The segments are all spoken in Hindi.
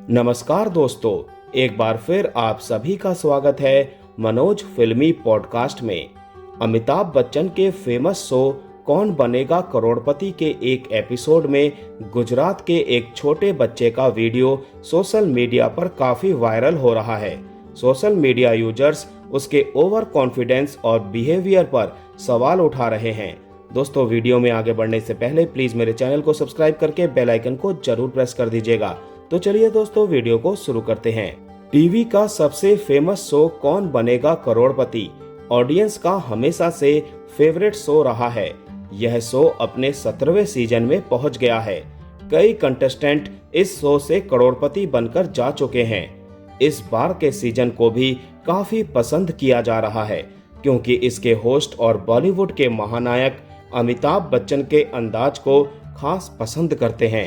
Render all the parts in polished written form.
नमस्कार दोस्तों, एक बार फिर आप सभी का स्वागत है मनोज फिल्मी पॉडकास्ट में। अमिताभ बच्चन के फेमस शो कौन बनेगा करोड़पति के एक एपिसोड में गुजरात के एक छोटे बच्चे का वीडियो सोशल मीडिया पर काफी वायरल हो रहा है। सोशल मीडिया यूजर्स उसके ओवर कॉन्फिडेंस और बिहेवियर पर सवाल उठा रहे हैं। दोस्तों, वीडियो में आगे बढ़ने से पहले प्लीज मेरे चैनल को सब्सक्राइब करके बेल आइकन को जरूर प्रेस कर दीजिएगा। तो चलिए दोस्तों, वीडियो को शुरू करते हैं। टीवी का सबसे फेमस शो कौन बनेगा करोड़पति ऑडियंस का हमेशा से फेवरेट शो रहा है। यह शो अपने 17वें सीजन में पहुंच गया है। कई कंटेस्टेंट इस शो से करोड़पति बनकर जा चुके हैं। इस बार के सीजन को भी काफी पसंद किया जा रहा है क्योंकि इसके होस्ट और बॉलीवुड के महानायक अमिताभ बच्चन के अंदाज को खास पसंद करते हैं।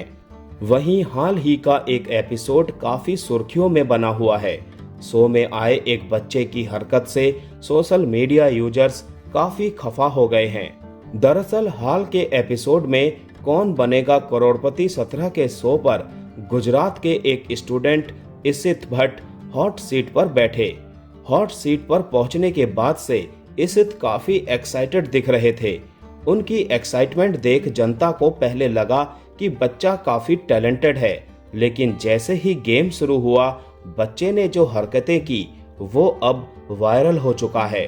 वहीं हाल ही का एक एपिसोड काफी सुर्खियों में बना हुआ है। शो में आए एक बच्चे की हरकत से सोशल मीडिया यूजर्स काफी खफा हो गए हैं। दरअसल हाल के एपिसोड में कौन बनेगा करोड़पति 17 के शो पर गुजरात के एक स्टूडेंट इसित भट्ट हॉट सीट पर बैठे। हॉट सीट पर पहुंचने के बाद से इसित काफी एक्साइटेड दिख रहे थे। उनकी एक्साइटमेंट देख जनता को पहले लगा कि बच्चा काफी टैलेंटेड है, लेकिन जैसे ही गेम शुरू हुआ बच्चे ने जो हरकतें की वो अब वायरल हो चुका है।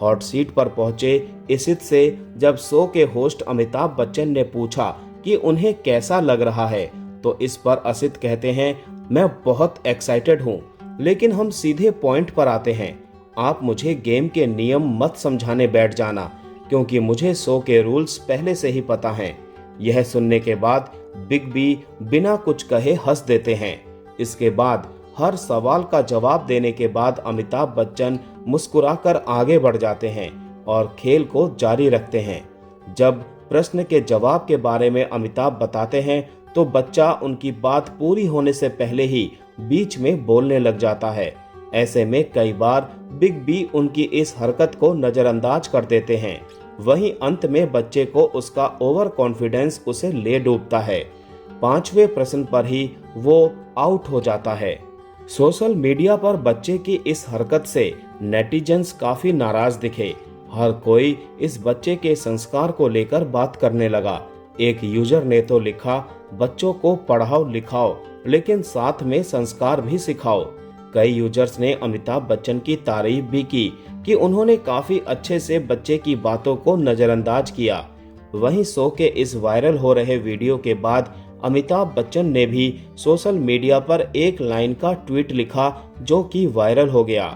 हॉट सीट पर पहुंचे इसित से जब शो के होस्ट अमिताभ बच्चन ने पूछा कि उन्हें कैसा लग रहा है, तो इस पर असित कहते हैं, मैं बहुत एक्साइटेड हूँ, लेकिन हम सीधे पॉइंट पर आते हैं। आप मुझे गेम के नियम मत समझाने बैठ जाना, क्योंकि मुझे शो के रूल्स पहले से ही पता हैं। यह सुनने के बाद बिग बी बिना कुछ कहे हंस देते हैं। इसके बाद हर सवाल का जवाब देने के बाद अमिताभ बच्चन मुस्कुराकर आगे बढ़ जाते हैं और खेल को जारी रखते हैं। जब प्रश्न के जवाब के बारे में अमिताभ बताते हैं तो बच्चा उनकी बात पूरी होने से पहले ही बीच में बोलने लग जाता है। ऐसे में कई बार बिग बी उनकी इस हरकत को नजरअंदाज कर देते हैं। वहीं अंत में बच्चे को उसका ओवर कॉन्फिडेंस उसे ले डूबता है। 5वें प्रश्न पर ही वो आउट हो जाता है। सोशल मीडिया पर बच्चे की इस हरकत से नेटिजन्स काफी नाराज दिखे। हर कोई इस बच्चे के संस्कार को लेकर बात करने लगा। एक यूजर ने तो लिखा, बच्चों को पढ़ाओ लिखाओ, लेकिन साथ में संस्कार भी सिखाओ। कई यूजर्स ने अमिताभ बच्चन की तारीफ भी की कि उन्होंने काफी अच्छे से बच्चे की बातों को नजरअंदाज किया। वहीं शो के इस वायरल हो रहे वीडियो के बाद अमिताभ बच्चन ने भी सोशल मीडिया पर एक लाइन का ट्वीट लिखा जो कि वायरल हो गया,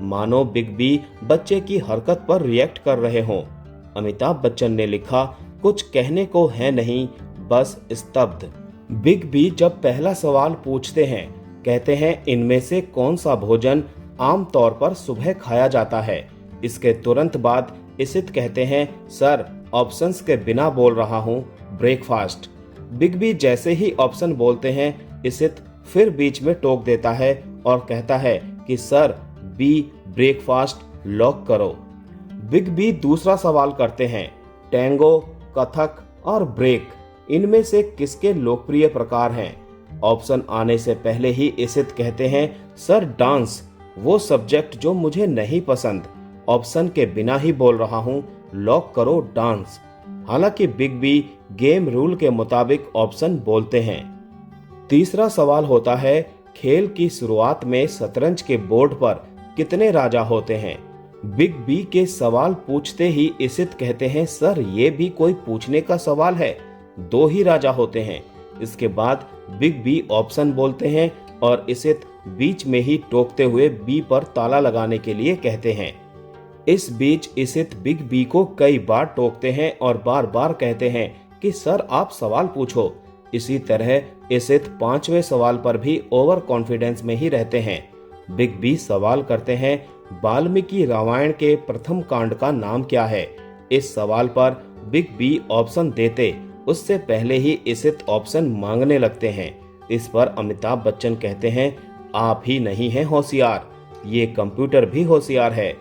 मानो बिग बी बच्चे की हरकत पर रिएक्ट कर रहे हों। अमिताभ बच्चन ने लिखा, कुछ कहने को है नहीं, बस स्तब्ध। बिग बी जब पहला सवाल पूछते हैं, कहते हैं, इनमें से कौन सा भोजन आमतौर पर सुबह खाया जाता है। इसके तुरंत बाद इसित कहते हैं, सर ऑप्शंस के बिना बोल रहा हूँ, ब्रेकफास्ट। बिग बी जैसे ही ऑप्शन बोलते हैं इसित फिर बीच में टोक देता है और कहता है कि सर बी ब्रेकफास्ट लॉक करो। बिग बी दूसरा सवाल करते हैं, टैंगो, कथक और ब्रेक इनमें से किसके लोकप्रिय प्रकार हैं। ऑप्शन आने से पहले ही इसित कहते हैं, सर डांस, वो सब्जेक्ट जो मुझे नहीं पसंद, ऑप्शन के बिना ही बोल रहा हूँ, लॉक करो डांस। हालांकि बिग बी गेम रूल के मुताबिक ऑप्शन बोलते हैं। तीसरा सवाल होता है, खेल की शुरुआत में शतरंज के बोर्ड पर कितने राजा होते हैं। बिग बी के सवाल पूछते ही इसित कहते हैं, सर ये भी कोई पूछने का सवाल है, 2 ही राजा होते हैं। इसके बाद बिग बी ऑप्शन बोलते हैं और इसित बीच में ही टोकते हुए बी पर ताला लगाने के लिए कहते हैं। इस बीच इसित बिग बी को कई बार टोकते हैं और बार बार कहते हैं कि सर आप सवाल पूछो। इसी तरह इसित 5वें सवाल पर भी ओवर कॉन्फिडेंस में ही रहते हैं। बिग बी सवाल करते हैं, वाल्मीकि रामायण के प्रथम कांड का नाम क्या है। इस सवाल पर बिग बी ऑप्शन देते उससे पहले ही इसित ऑप्शन मांगने लगते हैं। इस पर अमिताभ बच्चन कहते हैं, आप ही नहीं हैं होशियार, ये कंप्यूटर भी होशियार है।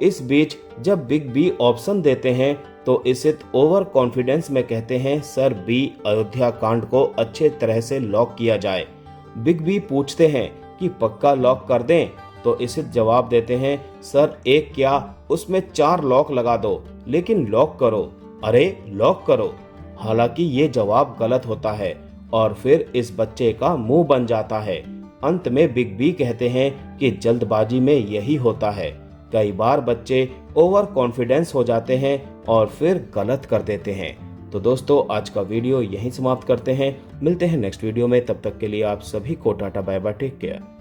इस बीच जब बिग बी ऑप्शन देते हैं तो इसित ओवर कॉन्फिडेंस में कहते हैं, सर बी अयोध्या कांड को अच्छे तरह से लॉक किया जाए। बिग बी पूछते हैं कि पक्का लॉक कर दें, तो इसे जवाब देते हैं, सर एक क्या, उसमें 4 लॉक लगा दो, लेकिन लॉक करो, अरे लॉक करो। हालांकि ये जवाब गलत होता है और फिर इस बच्चे का मुंह बन जाता है। अंत में बिग बी कहते हैं कि जल्दबाजी में यही होता है। कई बार बच्चे ओवर कॉन्फिडेंस हो जाते हैं और फिर गलत कर देते हैं। तो दोस्तों, आज का वीडियो यहीं समाप्त करते हैं। मिलते हैं नेक्स्ट वीडियो में, तब तक के लिए आप सभी को ta-ta bye bye, take care.